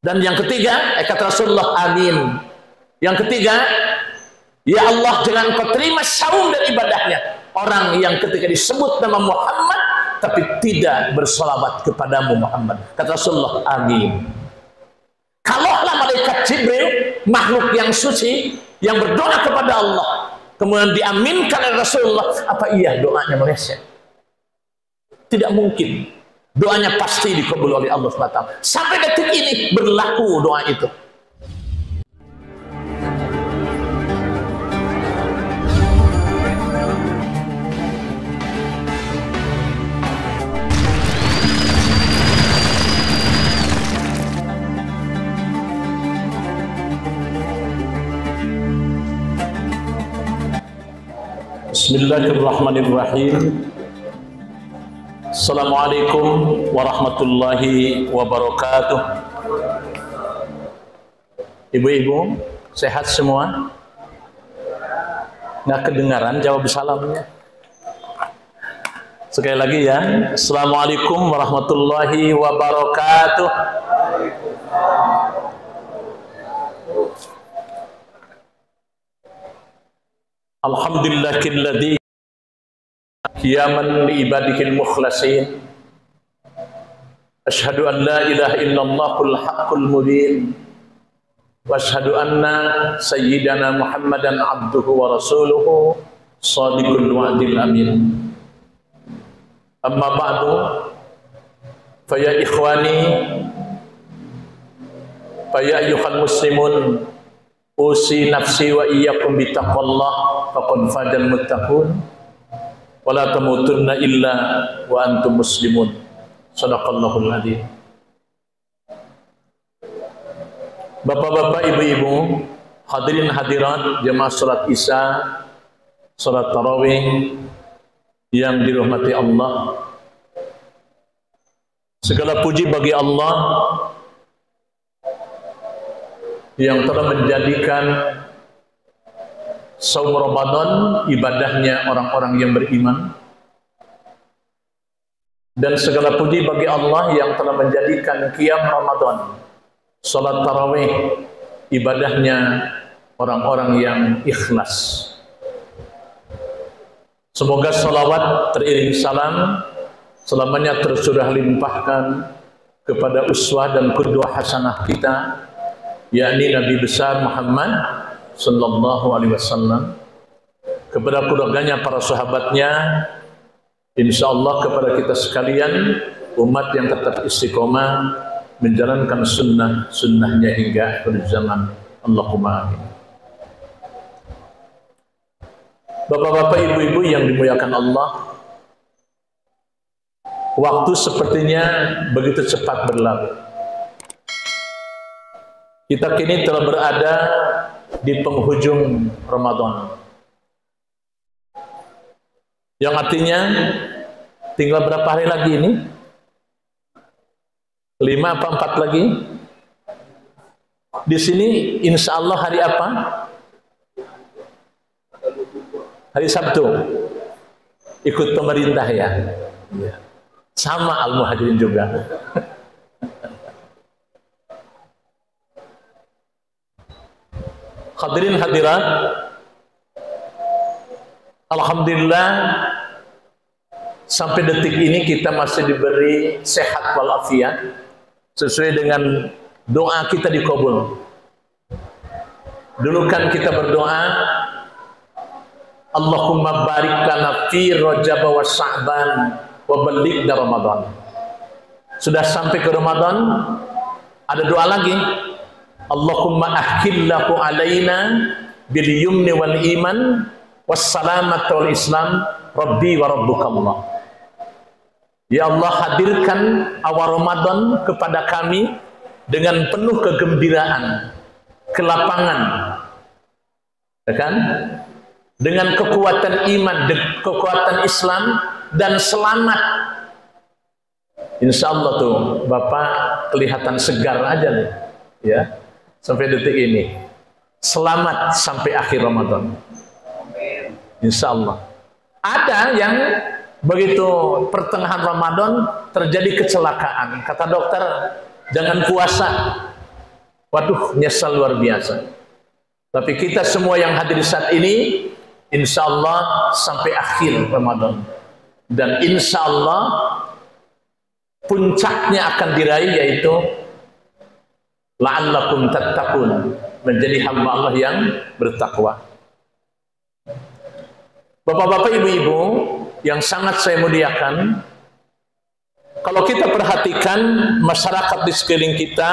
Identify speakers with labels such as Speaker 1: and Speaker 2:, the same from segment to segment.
Speaker 1: Dan yang ketiga, kata Rasulullah, amin. Yang ketiga, ya Allah, jangan kau terima saum dan ibadahnya orang yang ketika disebut nama Muhammad tapi tidak bersolawat kepadamu Muhammad. Kata Rasulullah, amin. Kalaulah malaikat Jibril, makhluk yang suci, yang berdoa kepada Allah, kemudian diaminkan oleh Rasulullah, apa iya doanya meleset? Tidak mungkin. Doanya pasti dikabul oleh Allah SWT. Sampai detik ini berlaku doa itu. Bismillahirrahmanirrahim. Assalamualaikum warahmatullahi wabarakatuh. Ibu-ibu, sehat semua? Nggak kedengaran jawab salamnya? Sekali lagi ya. Assalamualaikum warahmatullahi wabarakatuh. Alhamdulillahilladzi qiyaman li ibadihil mukhlasin. Asyhadu an la ilaha illallahul haqqul mubin. Wa asyhadu anna sayyidana Muhammadan abduhu wa rasuluhu shadiqul wa'dil amin. Amma ba'du, fa ya ikhwani, fa ya ayyuhal muslimun, usi nafsi wa iyyakum bittaqwallah faqad fadal muttaqun wa la tamutunna illa wa antum muslimun. Shadaqallahul adzim. Bapak-bapak, ibu-ibu, hadirin hadirat jemaah salat Isya, salat tarawih yang dirahmati Allah. Segala puji bagi Allah yang telah menjadikan saum Ramadan ibadahnya orang-orang yang beriman, dan segala puji bagi Allah yang telah menjadikan qiyam Ramadan, salat tarawih, ibadahnya orang-orang yang ikhlas. Semoga salawat teriring salam selamanya tercurah limpahkan kepada uswah dan qudwah hasanah kita, yakni Nabi besar Muhammad sallallahu alaihi wasallam, kepada keluarganya, para sahabatnya, insyaallah kepada kita sekalian umat yang tetap istiqomah menjalankan sunnahnya hingga akhir zaman. Allahumma amin. Bapak-bapak, ibu-ibu yang dimuliakan Allah, waktu sepertinya begitu cepat berlalu. Kita kini telah berada di penghujung Ramadan, yang artinya tinggal berapa hari lagi ini? 5 apa 4 lagi? Di sini insya Allah hari apa? Hari Sabtu. Ikut pemerintah ya? Sama Al-Muhajirin juga. Hadirin hadirat, alhamdulillah sampai detik ini kita masih diberi sehat walafiat sesuai dengan doa kita dikabul. Dulu kan kita berdoa, Allahumma barik lana fi Rajab wa Sya'ban wa ballighna Ramadan. Sudah sampai ke Ramadan, ada doa lagi, Allahumma ahillahu alaina bil yumni wal iman wassalamat wal islam rabbi wa rabbukallah. Ya Allah, hadirkan awal Ramadan kepada kami dengan penuh kegembiraan, kelapangan, ya kan? Dengan kekuatan iman, kekuatan Islam, dan selamat. Insya Allah tuh Bapak kelihatan segar aja nih, ya. Sampai detik ini selamat sampai akhir Ramadan, insya Allah. Ada yang begitu pertengahan Ramadan terjadi kecelakaan, kata dokter jangan puasa, Waduh, nyesal luar biasa. Tapi kita semua yang hadir saat ini, insya Allah sampai akhir Ramadan. Dan insya Allah puncaknya akan diraih, yaitu la'allakum tattaqun, menjadi hamba Allah yang bertakwa. Bapak-bapak, ibu-ibu yang sangat saya muliakan, kalau kita perhatikan masyarakat di sekeliling kita,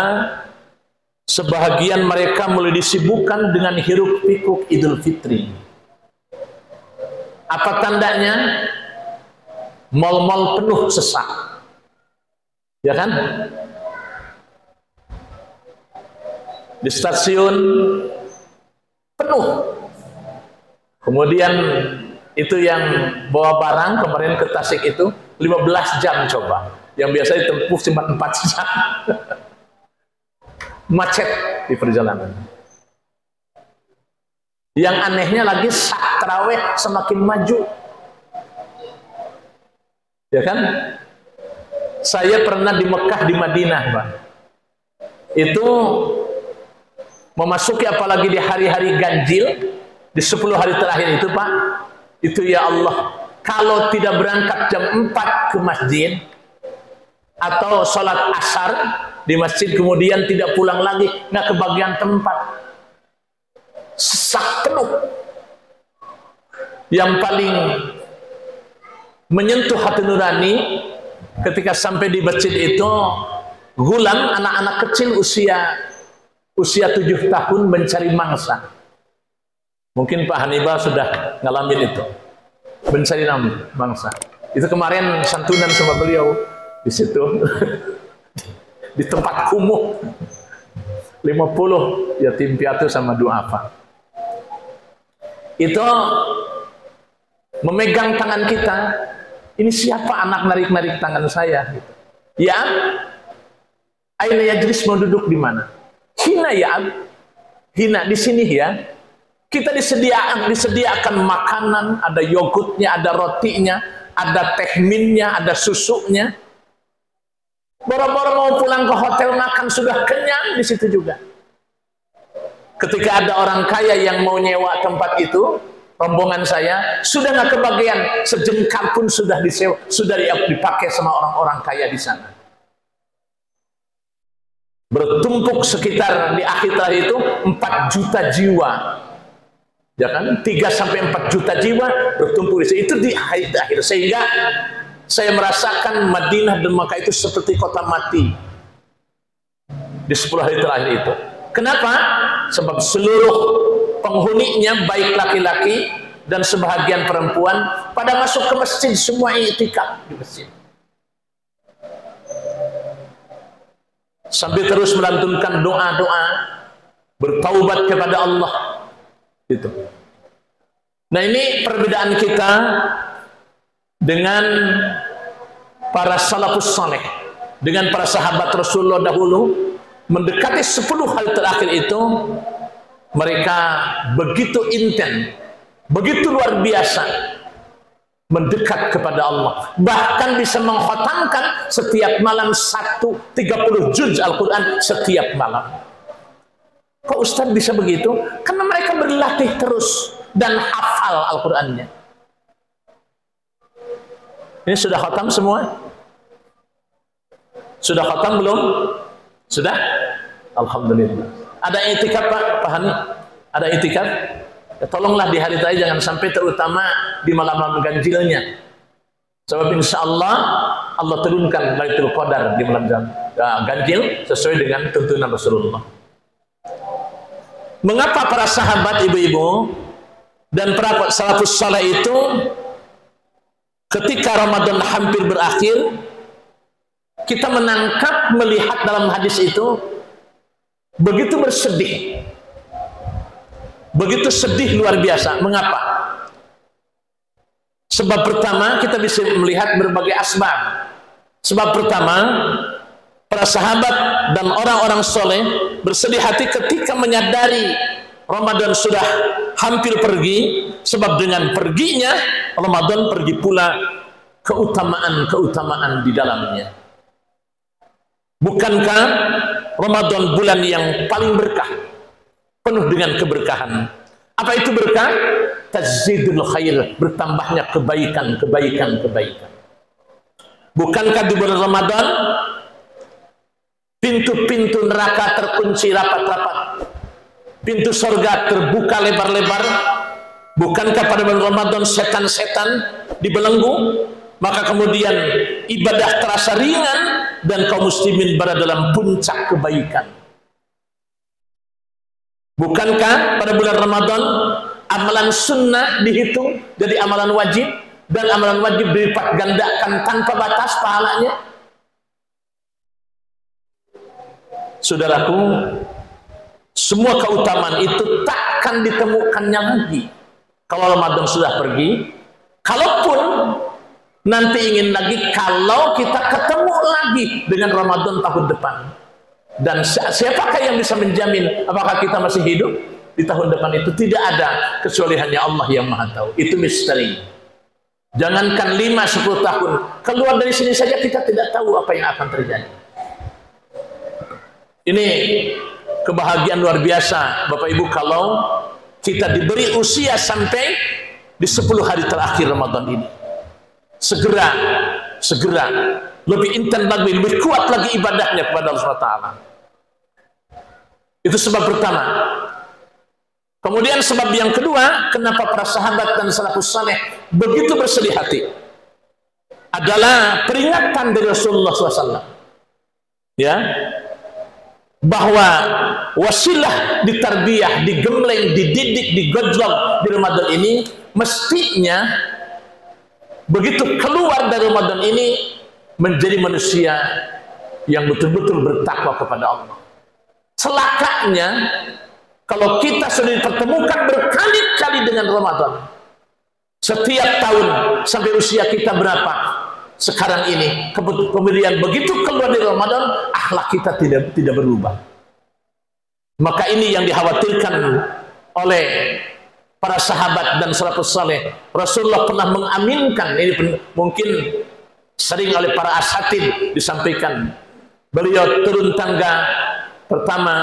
Speaker 1: sebahagian mereka mulai disibukkan dengan hiruk pikuk Idul Fitri. Apa tandanya? Mal-mal penuh sesak, ya kan? Di stasiun penuh. Kemudian itu yang bawa barang kemarin ke Tasik itu 15 jam coba, yang biasanya tempuh cuma 4 jam. Macet di perjalanan. Yang anehnya lagi saat tarawih semakin maju, ya kan? Saya pernah di Mekah, di Madinah, Pak. Itu memasuki, apalagi di hari-hari ganjil, di 10 hari terakhir itu, Pak, itu ya Allah, kalau tidak berangkat jam 4 ke masjid atau sholat asar di masjid, kemudian tidak pulang lagi, nggak kebagian tempat, sesak penuh. Yang paling menyentuh hati nurani ketika sampai di masjid itu, gulam, anak-anak kecil usia 7 tahun mencari mangsa. Mungkin Pak Hannibal sudah ngalamin itu, mencari mangsa. Itu kemarin santunan sama beliau di situ. Di tempat kumuh 50 yatim piatu sama duafa. Itu memegang tangan kita. Ini siapa anak narik-narik tangan saya? Gitu. Ya, aina yajlis, mau duduk di mana? Hina ya, hina di sini ya. Kita disediakan makanan, ada yogurtnya, ada rotinya, ada teh minnya, ada susunya. Boro-boro mau pulang ke hotel makan sudah kenyang di situ juga. Ketika ada orang kaya yang mau nyewa tempat itu, rombongan saya sudah nggak kebagian sejengkal pun, sudah disewa, sudah dipakai sama orang-orang kaya di sana. Bertumpuk sekitar di akhir itu 4 juta jiwa, ya kan? 3-4 juta jiwa bertumpuk di situ. Itu di akhir, sehingga saya merasakan Madinah dan Makkah itu seperti kota mati di 10 hari terakhir itu. Kenapa? Sebab seluruh penghuninya, baik laki-laki dan sebahagian perempuan, pada masuk ke masjid, semua i'tikaf di masjid. Sambil terus melantunkan doa-doa, bertaubat kepada Allah. Gitu. Nah, ini perbedaan kita dengan para salafus saleh, dengan para sahabat Rasulullah dahulu. Mendekati 10 hari terakhir itu, mereka begitu intens, begitu luar biasa mendekat kepada Allah, bahkan bisa mengkhatamkan setiap malam 30 juz Al-Quran setiap malam. Kok Ustaz bisa begitu? Karena mereka berlatih terus dan hafal Al-Qurannya. Ini sudah khatam semua? Sudah khatam belum? Sudah? Alhamdulillah. Ada i'tikaf Pak Hani? Ada i'tikaf? Ya, tolonglah di hari tadi jangan sampai, terutama di malam-malam ganjilnya. Sebab insya Allah Allah turunkan Lailatul Qadar di malam ganjil sesuai dengan tuntunan Rasulullah. Mengapa para sahabat, ibu-ibu dan para salafus saleh itu ketika Ramadan hampir berakhir, kita menangkap, melihat dalam hadis itu begitu bersedih, begitu sedih luar biasa. Mengapa? Sebab pertama, kita bisa melihat berbagai asbab. Sebab pertama, para sahabat dan orang-orang soleh bersedih hati ketika menyadari Ramadan sudah hampir pergi, sebab dengan perginya Ramadan pergi pula keutamaan-keutamaan di dalamnya. Bukankah Ramadan bulan yang paling berkah, penuh dengan keberkahan. Apa itu berkah? Tazidul khair, bertambahnya kebaikan. Bukankah di bulan Ramadan pintu-pintu neraka terkunci rapat-rapat, pintu surga terbuka lebar-lebar? Bukankah pada bulan Ramadan setan-setan dibelenggu? Maka kemudian ibadah terasa ringan dan kaum muslimin berada dalam puncak kebaikan. Bukankah pada bulan Ramadan amalan sunnah dihitung jadi amalan wajib, dan amalan wajib dilipat gandakan tanpa batas pahalanya? Saudaraku, semua keutamaan itu takkan ditemukannya lagi kalau Ramadan sudah pergi. Kalaupun nanti ingin lagi, kalau kita ketemu lagi dengan Ramadan tahun depan. Dan siapakah yang bisa menjamin apakah kita masih hidup di tahun depan itu? Tidak ada, kecuali hanya Allah yang Maha Tahu. Itu misteri. Jangankan 5-10 tahun, keluar dari sini saja kita tidak tahu apa yang akan terjadi. Ini kebahagiaan luar biasa Bapak Ibu kalau kita diberi usia sampai di 10 hari terakhir Ramadan ini. Segera lebih intens lagi, lebih kuat lagi ibadahnya kepada Allah SWT. Itu sebab pertama. Kemudian sebab yang kedua, kenapa para sahabat dan salafus saleh begitu bersedih hati, adalah peringatan dari Rasulullah SAW, ya, bahwa wasilah ditarbiyah, digembleng, dididik, digojlok di Ramadan ini, mestinya begitu keluar dari Ramadan ini menjadi manusia yang betul-betul bertakwa kepada Allah. Celakanya kalau kita sudah dipertemukan berkali-kali dengan Ramadan, setiap tahun sampai usia kita berapa sekarang ini, kemudian begitu keluar dari Ramadan, akhlak kita tidak berubah. Maka ini yang dikhawatirkan oleh para sahabat dan salafus saleh. Rasulullah pernah mengaminkan, ini mungkin sering oleh para asatid disampaikan. Beliau turun tangga pertama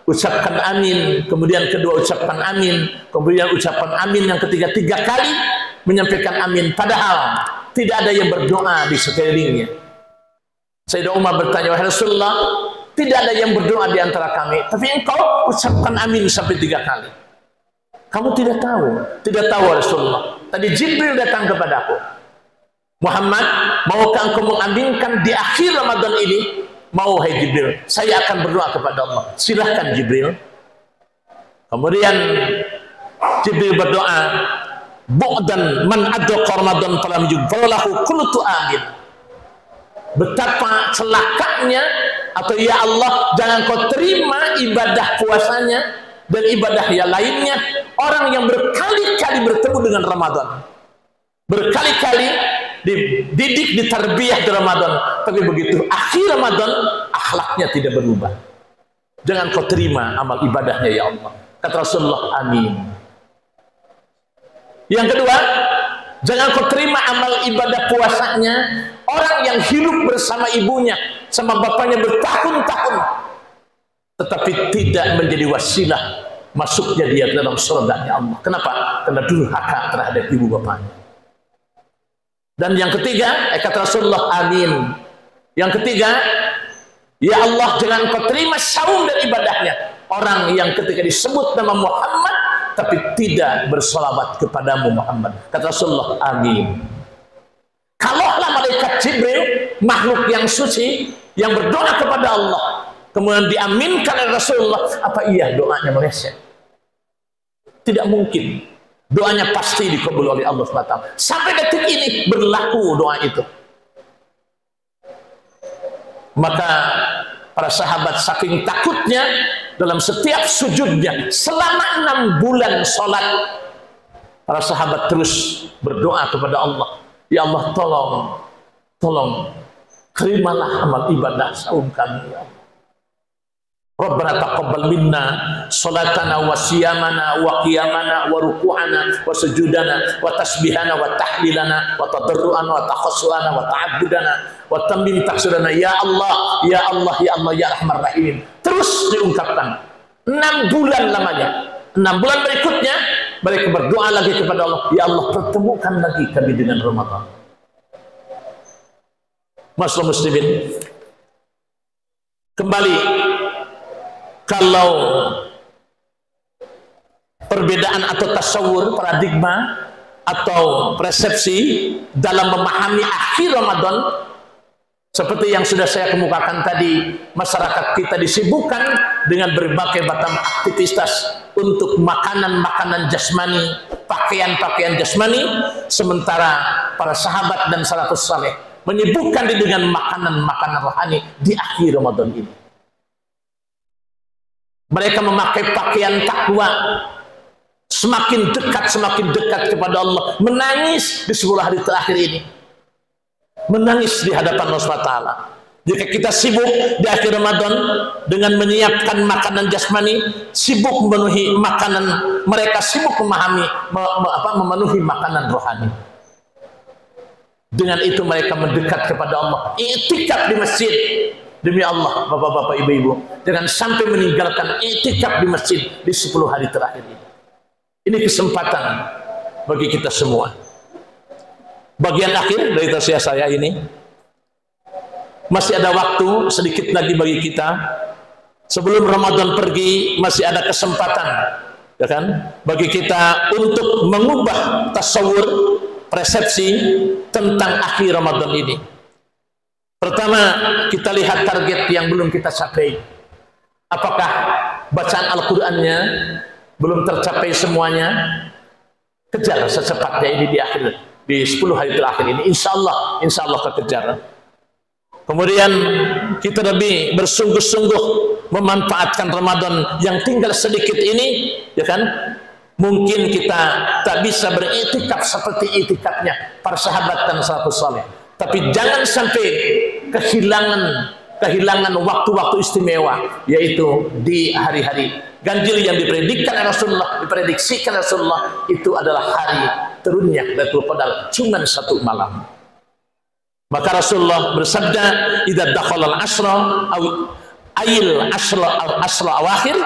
Speaker 1: ucapkan amin, kemudian kedua ucapkan amin, kemudian ucapan amin yang ketiga, 3 kali menyampaikan amin, padahal tidak ada yang berdoa di sekelilingnya. Sayyidina Umar bertanya, wahai Rasulullah, tidak ada yang berdoa di antara kami, tapi engkau ucapkan amin sampai 3 kali. Kamu tidak tahu Rasulullah. Tadi Jibril datang kepadaku, Muhammad, maukah engkau mengaminkan di akhir Ramadan ini? Mau, hai Jibril, saya akan berdoa kepada Allah. Silahkan Jibril. Kemudian Jibril berdoa, bu'dan man adqa Ramadan falam yughfarlahu qultu amin. Betapa celakanya, atau ya Allah, jangan kau terima ibadah puasanya dan ibadah yang lainnya orang yang berkali-kali bertemu dengan Ramadan, berkali-kali dididik, ditarbiyah di Ramadan, tapi begitu akhir Ramadan akhlaknya tidak berubah. Jangan kau terima amal ibadahnya ya Allah. Kata Rasulullah, amin. Yang kedua, jangan kau terima amal ibadah puasanya orang yang hidup bersama ibunya sama bapaknya bertahun-tahun, tetapi tidak menjadi wasilah masuknya dia dalam surganya Allah. Kenapa? Karena durhaka terhadap ibu bapaknya. Dan yang ketiga, kata Rasulullah, amin. Yang ketiga, ya Allah, jangan kau terima saum dan ibadahnya orang yang ketika disebut nama Muhammad tapi tidak bersolawat kepadamu Muhammad. Kata Rasulullah, amin. Kalaulah malaikat Jibril, makhluk yang suci, yang berdoa kepada Allah, kemudian diaminkan oleh Rasulullah, apa iya doanya meleset? Tidak mungkin. Doanya pasti dikabul oleh Allah SWT. Sampai detik ini berlaku doa itu. Maka para sahabat saking takutnya, dalam setiap sujudnya selama 6 bulan sholat, para sahabat terus berdoa kepada Allah, ya Allah, tolong terimalah amal ibadah saum kami ya Allah. Rabbana taqabbal minna salatana wa siyamana wa qiyamana wa ruku'ana wa sujudana wa tasbihana wa tahlilana wa tadarru'ana wa takhassu'ana wa ta'abbudana wa tammim tahsurana ya Allah ya Allah ya Allah ya Arhamar Rahimin. Terus diungkapkan 6 bulan lamanya. 6 bulan berikutnya mereka berdoa lagi kepada Allah, ya Allah pertemukan lagi kami dengan Ramadan. Masyaallah muslimin, kembali kalau perbedaan atau tasawur, paradigma atau persepsi dalam memahami akhir Ramadan, seperti yang sudah saya kemukakan tadi, masyarakat kita disibukkan dengan berbagai macam aktivitas untuk makanan-makanan jasmani, pakaian-pakaian jasmani, sementara para sahabat dan salafus saleh menyibukkan diri dengan makanan-makanan rohani di akhir Ramadan ini. Mereka memakai pakaian takwa, semakin dekat kepada Allah, menangis di 10 hari terakhir ini, menangis di hadapan Allah SWT. Jika kita sibuk di akhir Ramadan dengan menyiapkan makanan jasmani, sibuk memenuhi makanan, mereka sibuk memenuhi makanan rohani. Dengan itu mereka mendekat kepada Allah, i'tikaf di masjid. Demi Allah, bapak-bapak, ibu-ibu, jangan sampai meninggalkan i'tikaf di masjid di 10 hari terakhir ini. Ini kesempatan bagi kita semua. Bagian akhir dari tausiah saya ini, masih ada waktu sedikit lagi bagi kita. Sebelum Ramadan pergi, masih ada kesempatan, ya kan, bagi kita untuk mengubah tasawur, persepsi tentang akhir Ramadan ini. Pertama, kita lihat target yang belum kita capai. Apakah bacaan Al-Qur'annya belum tercapai semuanya? Kejar secepatnya ini di akhir, di 10 hari terakhir ini, insya Allah kekejar. Kemudian kita lebih bersungguh-sungguh memanfaatkan Ramadan yang tinggal sedikit ini, ya kan? Mungkin kita tak bisa beriktikaf seperti iktikafnya para sahabat dan salafus saleh, tapi jangan sampai kehilangan waktu-waktu istimewa, yaitu di hari-hari ganjil yang diprediksikan Rasulullah, itu adalah hari turunnya Lailatul Qadar cuma 1 malam. Maka Rasulullah bersabda, idza dakhala al-ashra asra awakhir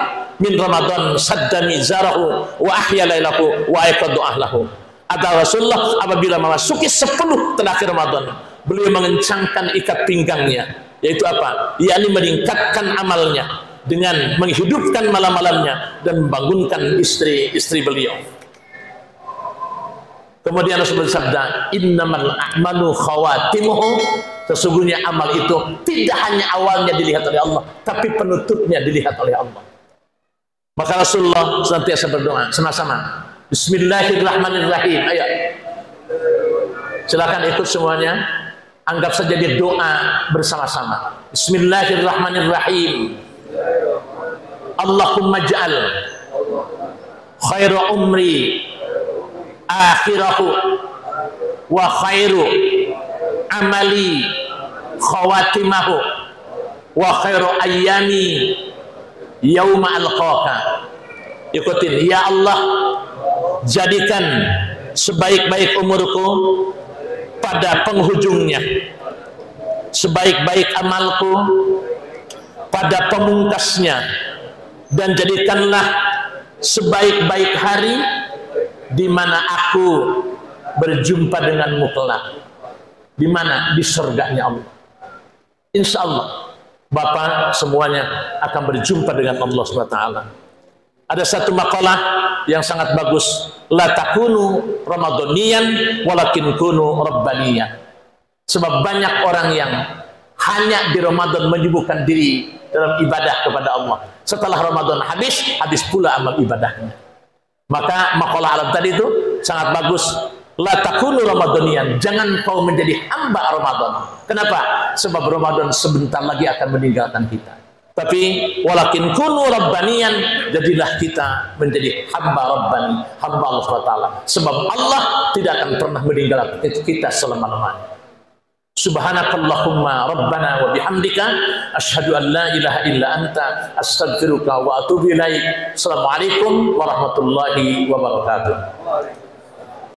Speaker 1: min Ramadan sadda mizarahu wa ahya lailahu wa ayqadha ahlahu. Ada Rasulullah apabila memasuki 10 terakhir Ramadan, beliau mengencangkan ikat pinggangnya, yaitu apa? Yakni meningkatkan amalnya dengan menghidupkan malam-malamnya dan membangunkan istri-istri beliau. Kemudian Rasulullah bersabda, innamal a'malu khawatimuhu, sesungguhnya amal itu tidak hanya awalnya dilihat oleh Allah, tapi penutupnya dilihat oleh Allah. Maka Rasulullah senantiasa berdoa sama-sama, Bismillahirrahmanirrahim. Ayo, silakan ikut semuanya, anggap saja dia doa bersama-sama. Bismillahirrahmanirrahim. Allahumma ja'al khairu umri akhirahu wa khairu amali khawatimahu wa khairu ayyami yauma alqaka. Ikutin, ya Allah, jadikan sebaik-baik umurku pada penghujungnya, sebaik-baik amalku pada pemungkasnya, dan jadikanlah sebaik-baik hari di mana aku berjumpa denganmu kelak. Di mana? Di surganya Allah. Insya Allah Bapak semuanya akan berjumpa dengan Allah SWT. Ada satu makalah yang sangat bagus, la takunu ramadhaniyan walakin kunu rabbaniyan. Sebab banyak orang yang hanya di Ramadan menyibukkan diri dalam ibadah kepada Allah. Setelah Ramadan habis pula amal ibadahnya. Maka makalah Arab tadi itu sangat bagus. La takunu ramadhaniyan, jangan kau menjadi hamba Ramadan. Kenapa? Sebab Ramadan sebentar lagi akan meninggalkan kita. Tapi walakin kunu rabbaniyan, jadilah kita menjadi hamba rabbani, hamba Allah SWT. Sebab Allah tidak akan pernah meninggalkan kita selama-lamanya. Subhanakallahumma rabbana wa bihamdika asyhadu an la ilaha illa anta astaghfiruka wa atubu ilaik. Assalamualaikum warahmatullahi wabarakatuh.